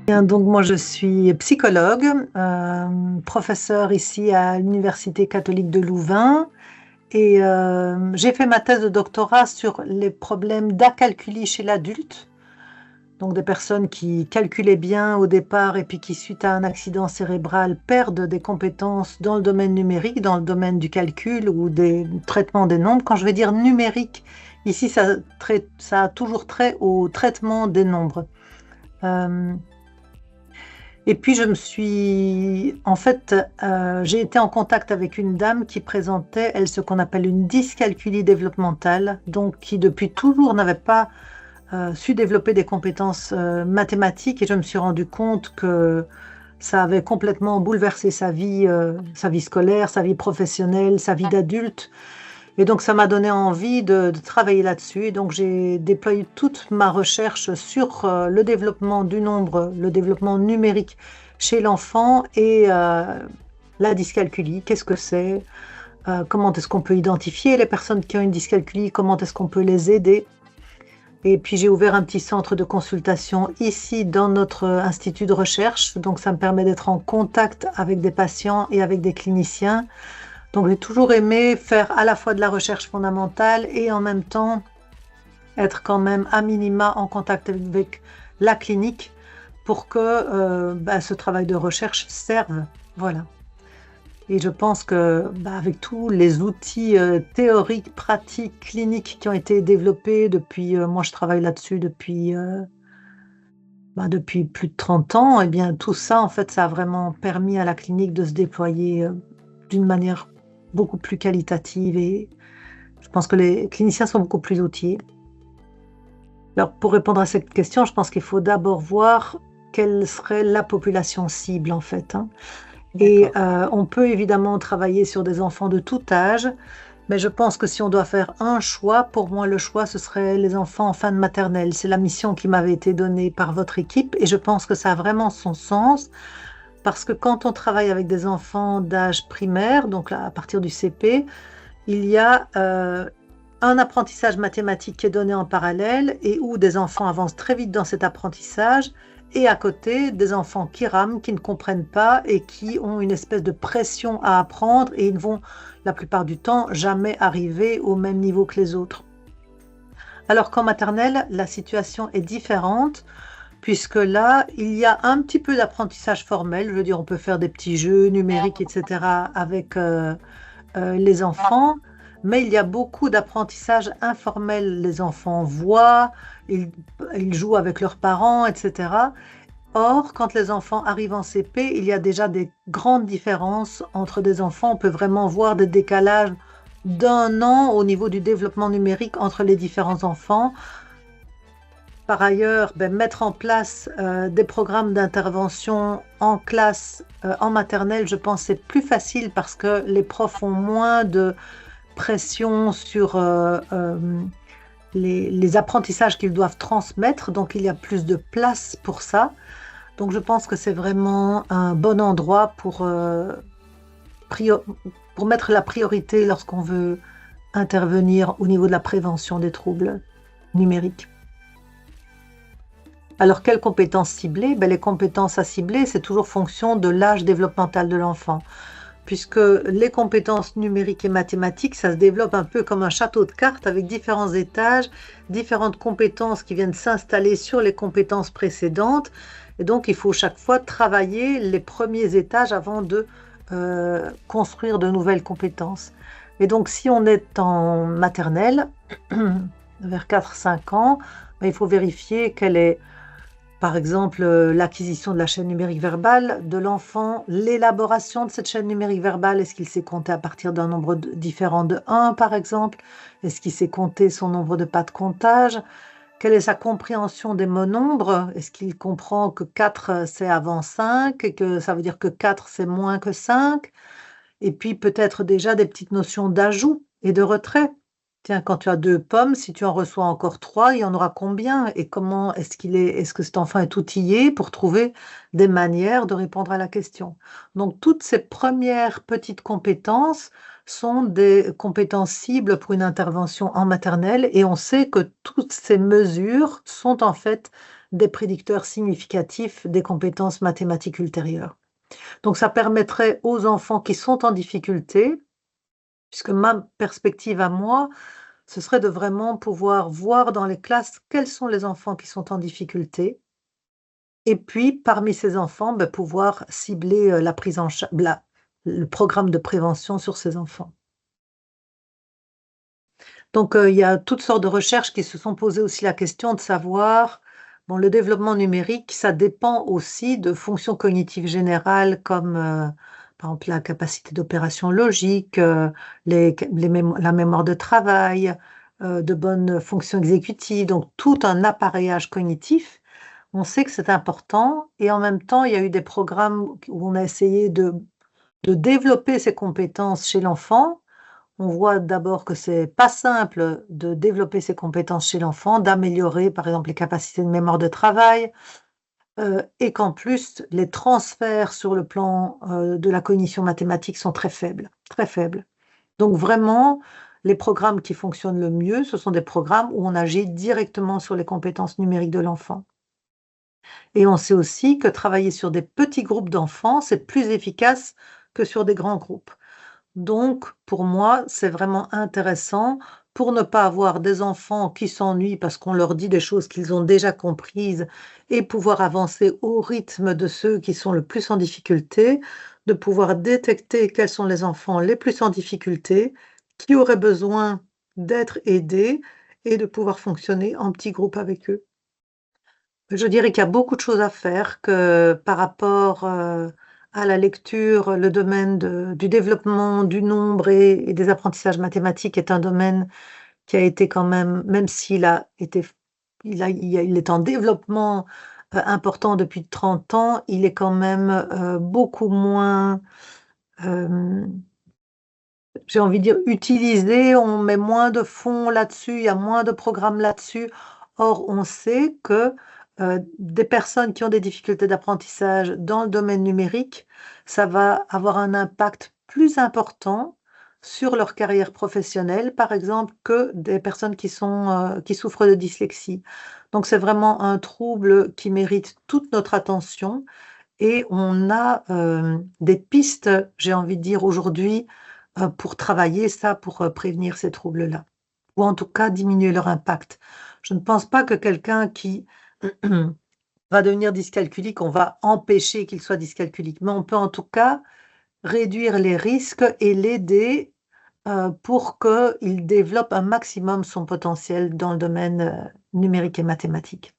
Bien, donc moi je suis psychologue, professeure ici à l'Université catholique de Louvain et j'ai fait ma thèse de doctorat sur les problèmes d'acalculie chez l'adulte. Donc des personnes qui calculaient bien au départ et puis qui, suite à un accident cérébral, perdent des compétences dans le domaine numérique, dans le domaine du calcul ou des traitements des nombres. Quand je vais dire numérique, ici ça a toujours trait au traitement des nombres. Euh, Et puis j'ai été en contact avec une dame qui présentait, elle, ce qu'on appelle une dyscalculie développementale, donc qui depuis toujours n'avait pas su développer des compétences mathématiques, et je me suis rendu compte que ça avait complètement bouleversé sa vie scolaire, sa vie professionnelle, sa vie d'adulte. Et donc, ça m'a donné envie de travailler là-dessus. Et donc, j'ai déployé toute ma recherche sur le développement du nombre, le développement numérique chez l'enfant et la dyscalculie. Qu'est-ce que c'est? Comment est-ce qu'on peut identifier les personnes qui ont une dyscalculie? Comment est-ce qu'on peut les aider? Et puis, j'ai ouvert un petit centre de consultation ici dans notre institut de recherche. Donc, ça me permet d'être en contact avec des patients et avec des cliniciens. Donc, j'ai toujours aimé faire à la fois de la recherche fondamentale et en même temps être quand même à minima en contact avec la clinique pour que ce travail de recherche serve. Voilà. Et je pense que avec tous les outils théoriques, pratiques, cliniques qui ont été développés depuis, moi je travaille là-dessus depuis plus de 30 ans, et bien tout ça, en fait, ça a vraiment permis à la clinique de se déployer d'une manière beaucoup plus qualitative, et je pense que les cliniciens sont beaucoup plus outillés. Alors, pour répondre à cette question, je pense qu'il faut d'abord voir quelle serait la population cible, en fait, hein. Et D'accord. on peut évidemment travailler sur des enfants de tout âge, mais je pense que si on doit faire un choix, pour moi, le choix, ce serait les enfants en fin de maternelle. C'est la mission qui m'avait été donnée par votre équipe, et je pense que ça a vraiment son sens, parce que quand on travaille avec des enfants d'âge primaire, donc là, à partir du CP, il y a un apprentissage mathématique qui est donné en parallèle et où des enfants avancent très vite dans cet apprentissage, et à côté, des enfants qui rament, qui ne comprennent pas et qui ont une espèce de pression à apprendre, et ils ne vont, la plupart du temps, jamais arriver au même niveau que les autres. Alors qu'en maternelle, la situation est différente, puisque là, il y a un petit peu d'apprentissage formel. Je veux dire, on peut faire des petits jeux numériques, etc., avec les enfants, mais il y a beaucoup d'apprentissage informel. Les enfants voient, ils, ils jouent avec leurs parents, etc. Or, quand les enfants arrivent en CP, il y a déjà des grandes différences entre des enfants. On peut vraiment voir des décalages d'un an au niveau du développement numérique entre les différents enfants. Par ailleurs, mettre en place des programmes d'intervention en classe, en maternelle, je pense que c'est plus facile parce que les profs ont moins de pression sur les apprentissages qu'ils doivent transmettre, donc il y a plus de place pour ça. Donc je pense que c'est vraiment un bon endroit prio- pour mettre la priorité lorsqu'on veut intervenir au niveau de la prévention des troubles numériques. Alors, quelles compétences cibler? Les compétences à cibler, c'est toujours fonction de l'âge développemental de l'enfant, puisque les compétences numériques et mathématiques, ça se développe un peu comme un château de cartes avec différents étages, différentes compétences qui viennent s'installer sur les compétences précédentes. Et donc, il faut chaque fois travailler les premiers étages avant de construire de nouvelles compétences. Et donc, si on est en maternelle, vers 4-5 ans, il faut vérifier quelle est, par exemple, l'acquisition de la chaîne numérique verbale de l'enfant, l'élaboration de cette chaîne numérique verbale. Est-ce qu'il sait compter à partir d'un nombre différent de 1, par exemple? Est-ce qu'il sait compter son nombre de pas de comptage? Quelle est sa compréhension des mots nombres? Est-ce qu'il comprend que 4 c'est avant 5 et que ça veut dire que 4 c'est moins que 5? Et puis peut-être déjà des petites notions d'ajout et de retrait. Tiens, quand tu as 2 pommes, si tu en reçois encore 3, il y en aura combien? Et comment est-ce que cet enfant est outillé pour trouver des manières de répondre à la question? Donc toutes ces premières petites compétences sont des compétences cibles pour une intervention en maternelle et on sait que toutes ces mesures sont en fait des prédicteurs significatifs des compétences mathématiques ultérieures. Donc ça permettrait aux enfants qui sont en difficulté, puisque ma perspective à moi, ce serait de vraiment pouvoir voir dans les classes quels sont les enfants qui sont en difficulté et puis parmi ces enfants, pouvoir cibler, la prise en cha la le programme de prévention sur ces enfants. Donc, il y a toutes sortes de recherches qui se sont posées aussi la question de savoir, bon, le développement numérique, ça dépend aussi de fonctions cognitives générales comme, par exemple, la capacité d'opération logique, la mémoire de travail, de bonnes fonctions exécutives, donc tout un appareillage cognitif. On sait que c'est important et en même temps, il y a eu des programmes où on a essayé de développer ces compétences chez l'enfant. On voit d'abord que c'est pas simple de développer ces compétences chez l'enfant, d'améliorer par exemple les capacités de mémoire de travail, et qu'en plus les transferts sur le plan, de la cognition mathématique sont très faibles, très faibles. Donc vraiment, les programmes qui fonctionnent le mieux, ce sont des programmes où on agit directement sur les compétences numériques de l'enfant. Et on sait aussi que travailler sur des petits groupes d'enfants, c'est plus efficace que sur des grands groupes. Donc, pour moi, c'est vraiment intéressant pour ne pas avoir des enfants qui s'ennuient parce qu'on leur dit des choses qu'ils ont déjà comprises et pouvoir avancer au rythme de ceux qui sont le plus en difficulté, de pouvoir détecter quels sont les enfants les plus en difficulté, qui auraient besoin d'être aidés et de pouvoir fonctionner en petits groupes avec eux. Je dirais qu'il y a beaucoup de choses à faire, que par rapport, à la lecture, le domaine du développement du nombre et des apprentissages mathématiques est un domaine qui a été quand même s'il a été f il est en développement, important depuis 30 ans, il est quand même, beaucoup moins, hem, j'ai envie de dire utilisé, on met moins de fonds là-dessus, il y a moins de programmes là-dessus. Or, on sait que, des personnes qui ont des difficultés d'apprentissage dans le domaine numérique, ça va avoir un impact plus important sur leur carrière professionnelle, par exemple, que des personnes qui souffrent de dyslexie. Donc c'est vraiment un trouble qui mérite toute notre attention et on a, des pistes, j'ai envie de dire aujourd'hui, pour travailler ça, pour, prévenir ces troubles-là ou en tout cas diminuer leur impact. Je ne pense pas que quelqu'un qui va devenir dyscalculique, on va empêcher qu'il soit dyscalculique, mais on peut en tout cas réduire les risques et l'aider, pour qu'il développe un maximum son potentiel dans le domaine, numérique et mathématique.